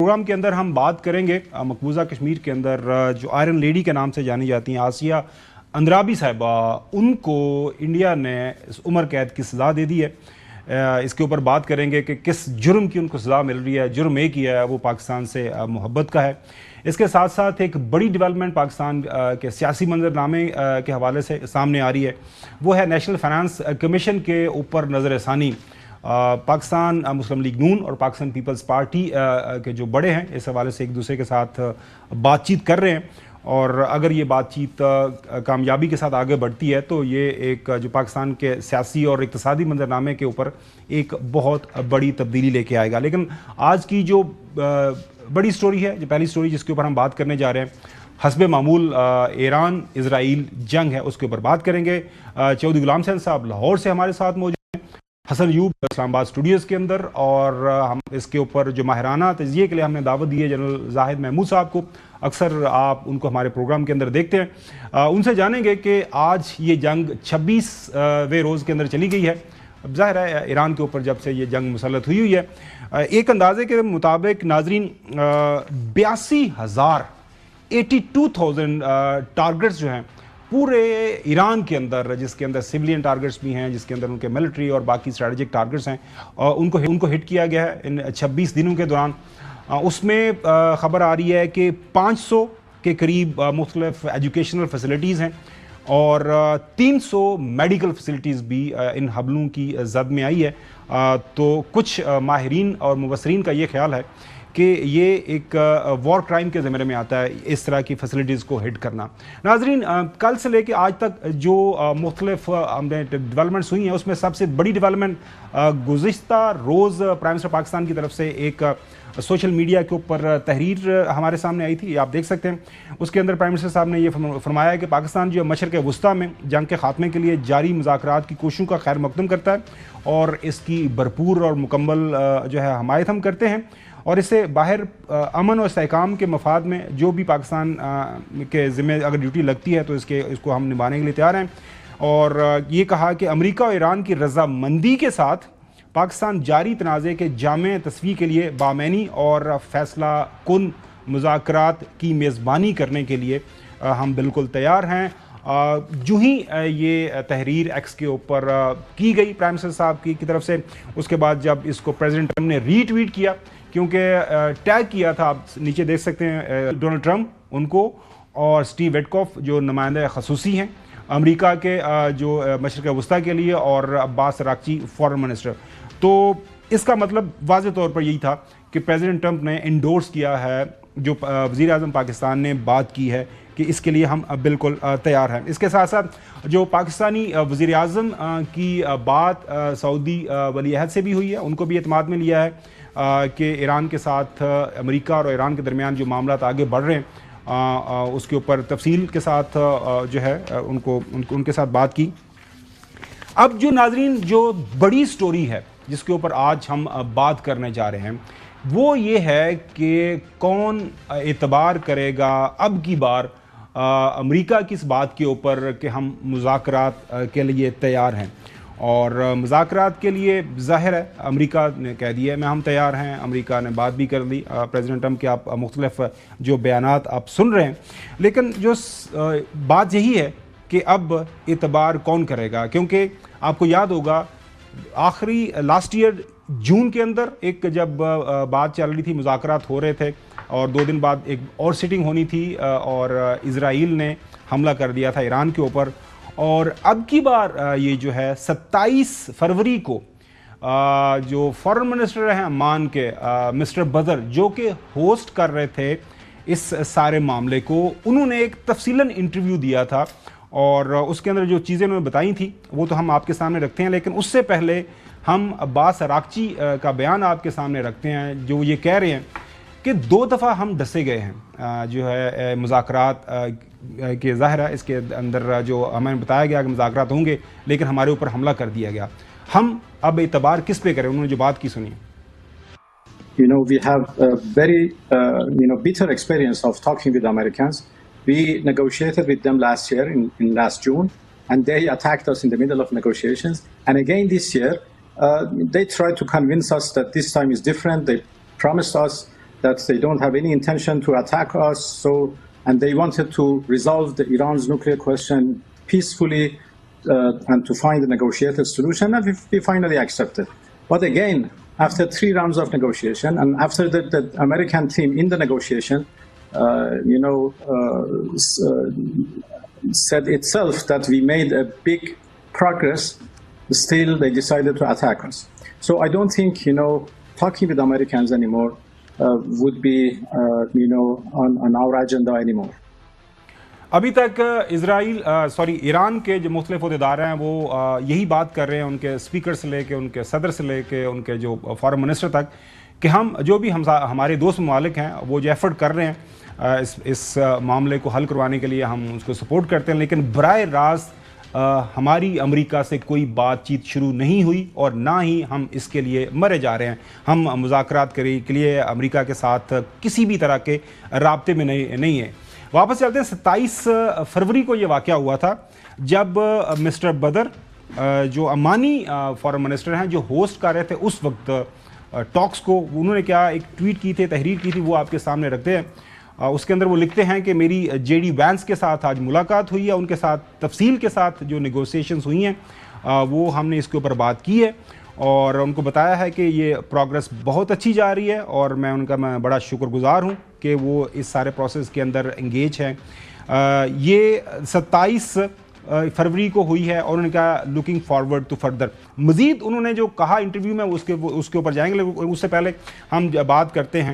Programme के अंदर हम बात करेंगे मकबूजा कश्मीर के अंदर जो आयरन लेडी के नाम से जानी जाती हैं आसिया अंद्राबी साहिबा, उनको इंडिया ने उम्र कैद की सज़ा दे दी है। इसके ऊपर बात करेंगे कि किस जुर्म की उनको सज़ा मिल रही है। जुर्म एक ही है, वो पाकिस्तान से मोहब्बत का है। इसके साथ साथ एक बड़ी डेवलपमेंट पाकिस्तान के सियासी मंजरनामे के हवाले से सामने आ रही है, वो है नेशनल फाइनेंस कमीशन के ऊपर नज़र-ए-सानी। पाकिस्तान मुस्लिम लीग नून और पाकिस्तान पीपल्स पार्टी के जो बड़े हैं इस हवाले से एक दूसरे के साथ बातचीत कर रहे हैं, और अगर ये बातचीत कामयाबी के साथ आगे बढ़ती है तो ये एक जो पाकिस्तान के सियासी और इक़्तिसादी मंजरनामे के ऊपर एक बहुत बड़ी तब्दीली लेके आएगा। लेकिन आज की जो बड़ी स्टोरी है, जो पहली स्टोरी जिसके ऊपर हम बात करने जा रहे हैं, हस्बे मामूल ईरान इजराइल जंग है, उसके ऊपर बात करेंगे। चौधरी गुलाम हुसैन साहब लाहौर से हमारे साथ मौजूद हैं, हसन यूब इस्लामाबाद स्टूडियोज़ के अंदर, और हम इसके ऊपर जो माहिराना तजिए के लिए हमने दावत दी है जनरल जाहिद महमूद साहब को। अक्सर आप उनको हमारे प्रोग्राम के अंदर देखते हैं। उनसे जानेंगे कि आज ये जंग 26वें रोज़ के अंदर चली गई है। अब जाहिर है ईरान के ऊपर जब से ये जंग मुसल्लत हुई हुई है, एक अंदाजे के मुताबिक नाजरीन 82,000 82,000 टारगेट्स जो हैं पूरे ईरान के अंदर, जिसके अंदर सिविलियन टारगेट्स भी हैं, जिसके अंदर उनके मिलिट्री और बाकी स्ट्रेटेजिक टारगेट्स हैं, उनको हिट किया गया है इन 26 दिनों के दौरान। उसमें ख़बर आ रही है कि 500 के करीब मुख्तलिफ एजुकेशनल फैसिलिटीज़ हैं और 300 मेडिकल फैसिलिटीज़ भी इन हमलों की जद में आई है। तो कुछ माहिरीन और मुबसरीन का ये ख्याल है कि ये एक वॉर क्राइम के ज़िम्मे में आता है इस तरह की फैसिलिटीज़ को हिट करना। नाजरीन, कल से लेकर आज तक जो मुख्तलिफ हमने डेवलपमेंट्स हुई हैं, उसमें सबसे बड़ी डेवलपमेंट गुज़िश्ता रोज़ प्राइम मिनिस्टर पाकिस्तान की तरफ से एक सोशल मीडिया के ऊपर तहरीर हमारे सामने आई थी, आप देख सकते हैं। उसके अंदर प्राइम मिनिस्टर साहब ने ये फरमाया कि पाकिस्तान जो मशरक़ वस्ता में जंग के ख़ात्मे के लिए जारी मुज़ाकरात की कोशिशों का खैर मकदम करता है और इसकी भरपूर और मुकम्मल जो है हमायत हम करते हैं, और इससे बाहर अमन और इस्तेहकाम के मफाद में जो भी पाकिस्तान के ज़िम्मे अगर ड्यूटी लगती है तो इसको हम निभाने के लिए तैयार हैं। और ये कहा कि अमेरिका और ईरान की रजामंदी के साथ पाकिस्तान जारी तनाज़े के जामे तस्वीर के लिए बामैनी और फैसला कुन मुज़ाकरात की मेज़बानी करने के लिए हम बिल्कुल तैयार हैं। जो ही ये तहरीर एक्स के ऊपर की गई प्राइम मिनिस्टर साहब की तरफ से, उसके बाद जब इसको प्रेसिडेंट ट्रंप ने रीट्वीट किया, क्योंकि टैग किया था, आप नीचे देख सकते हैं, डोनाल्ड ट्रंप उनको और स्टीव विटकॉफ जो नुमाइंदा खसूसी हैं अमेरिका के जो मशरक़ वस्ता के लिए, और अब्बास अरागची फॉरेन मिनिस्टर। तो इसका मतलब वाज़ेह तौर पर यही था कि प्रेसिडेंट ट्रंप ने इंडोर्स किया है, जो वज़ीर आज़म पाकिस्तान ने बात की है कि इसके लिए हम बिल्कुल तैयार हैं। इसके साथ साथ जो पाकिस्तानी वज़ीर आज़म की बात सऊदी वली अहद से भी हुई है, उनको भी एतमाद में लिया है कि ईरान के साथ अमेरिका और ईरान के दरमियान जो मामलात आगे बढ़ रहे हैं उसके ऊपर तफसील के साथ जो है उनके साथ बात की। अब जो नाजरीन जो बड़ी स्टोरी है जिसके ऊपर आज हम बात करने जा रहे हैं, वो ये है कि कौन एतबार करेगा अब की बार अमेरिका की इस बात के ऊपर कि हम मुज़ाकरात के लिए तैयार हैं। और मुज़ाकरात के लिए ज़ाहिर है अमेरिका ने कह दिया है मैं हम तैयार हैं, अमेरिका ने बात भी कर दी। प्रेसिडेंट ट्रंप के आप मुख्तलिफ जो बयानात आप सुन रहे हैं, लेकिन जो बात यही है कि अब एतबार कौन करेगा, क्योंकि आपको याद होगा आखिरी लास्ट ईयर जून के अंदर एक जब बात चल रही थी, मुज़ाकरात हो रहे थे, और 2 दिन बाद एक और सिटिंग होनी थी और इजराइल ने हमला कर दिया था ईरान के ऊपर। और अब की बार ये जो है 27 फरवरी को जो फॉरेन मिनिस्टर हैं अम्मान के मिस्टर बदर, जो कि होस्ट कर रहे थे इस सारे मामले को, उन्होंने एक तफसीलन इंटरव्यू दिया था और उसके अंदर जो चीज़ें उन्होंने बताई थी वो तो हम आपके सामने रखते हैं। लेकिन उससे पहले हम अब्बास अरागची का बयान आपके सामने रखते हैं, जो ये कह रहे हैं कि 2 दफ़ा हम डसे गए हैं जो है मुज़ाकरात के। ज़ाहिर है इसके अंदर जो हमें बताया गया कि मुज़ाकरात होंगे, लेकिन हमारे ऊपर हमला कर दिया गया। हम अब एतबार किस पे करें? उन्होंने जो बात की सुनिए। You know, we have a very bitter experience of talking with Americans. We negotiated with them last year in last June, and they attacked us in the middle of negotiations. And again this year, they tried to convince us that this time is different. They promised us that they don't have any intention to attack us. So, and they wanted to resolve Iran's nuclear question peacefully and to find a negotiated solution, and we finally accepted. But again, after 3 rounds of negotiation, and after the American team in the negotiation, said itself that we made a big progress, still they decided to attack us. So I don't think, talking with Americans anymore would be, on our agenda anymore. अभी तक Iran के जो मुख्तलिफ अहदेदार हैं वो यही बात कर रहे हैं, उनके स्पीकर से लेके, उनके सदर से लेके, उनके जो फॉरेन मिनिस्टर तक, कि हम जो भी हमारे दोस्त ममालिक हैं वो जो एफर्ट कर रहे हैं इस मामले को हल करवाने के लिए, हम उसको सपोर्ट करते हैं, लेकिन बराह रास्त हमारी अमेरिका से कोई बातचीत शुरू नहीं हुई और ना ही हम इसके लिए मरे जा रहे हैं। हम मुज़ाकरात के लिए अमेरिका के साथ किसी भी तरह के राब्ते में नहीं है। वापस चलते हैं, 27 फरवरी को ये वाक़या हुआ था जब मिस्टर बदर जो अमानी फॉरेन मिनिस्टर हैं, जो होस्ट कर रहे थे उस वक्त टॉक्स को, उन्होंने क्या एक ट्वीट की थी, तहरीर की थी, वो आपके सामने रखते हैं। उसके अंदर वो लिखते हैं कि मेरी जेडी वैंस के साथ आज मुलाकात हुई है, उनके साथ तफसील के साथ जो नेगोशिएशंस हुई हैं वो हमने इसके ऊपर बात की है और उनको बताया है कि ये प्रोग्रेस बहुत अच्छी जा रही है और मैं बड़ा शुक्रगुजार हूँ कि वो इस सारे प्रोसेस के अंदर इंगेज हैं। ये 27 फरवरी को हुई है और उन्होंने कहा लुकिंग फॉरवर्ड टू फर्दर। मज़ीद उन्होंने जो कहा इंटरव्यू में उसके ऊपर जाएंगे, लेकिन उससे पहले हम बात करते हैं